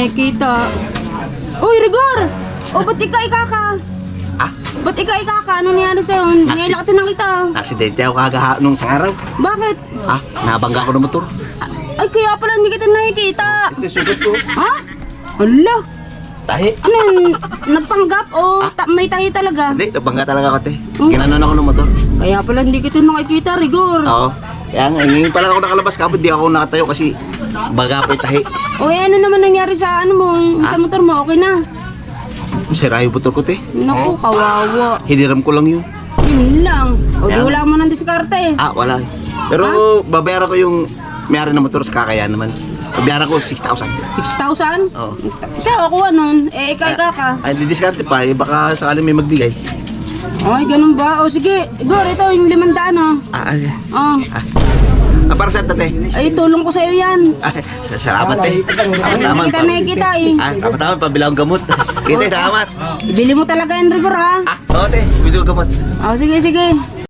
Nakikita. Uy, Rigor! O, ba't ikaka? Ah? Ba't ikaka? Ano nangyari sa'yo? Ngayon lang kita nakita. Aksidente ako nung isang araw. Bakit? Ah, nabangga ko ng motor. Ay, kaya pala hindi kita nakikita. Ito sugat ko. Ha? Hala. Tahi. Ano yun? Nagpanggap o may tahi talaga? Hindi, nabangga talaga ako, te. Hmm? Ginanon ako ng motor. Kaya pala hindi kita nakikita, Rigor. Oo. Kaya nga, ngayon pala ako nakalabas kapag di ako nakatayo kasi baga po yung tahi. O, ano naman nangyari sa ano mo? Sa motor mo, okay na? Sira yung motor ko, te. Naku, kawawa. Hiniram ko lang yun. Yun lang. O, di Kaya wala mo ng diskarte. Ah, wala. Pero babayaran ko yung may-ari ng motor sa kakayahan naman. Babayaran ko 6,000. 6,000? Oo. Sa'yo, kuha nun. Eh, ikaka. Ay, didiskarte pa. Eh, baka sakaling may magbigay. Ay, ganun ba? O, sige. Igor, ito yung 500, oh. Ay, Oh. para sa te. Ay, tulong ko sa'yo yan. Ay, salamat, te. Tama-tama. Hindi kita nakikita, eh. Ah, tama-tama. Pabilang gamot. Kita, salamat. Ibili mo talaga yan, Rigor, ha? Ah, oo, te. Video gamot. O, sige, sige.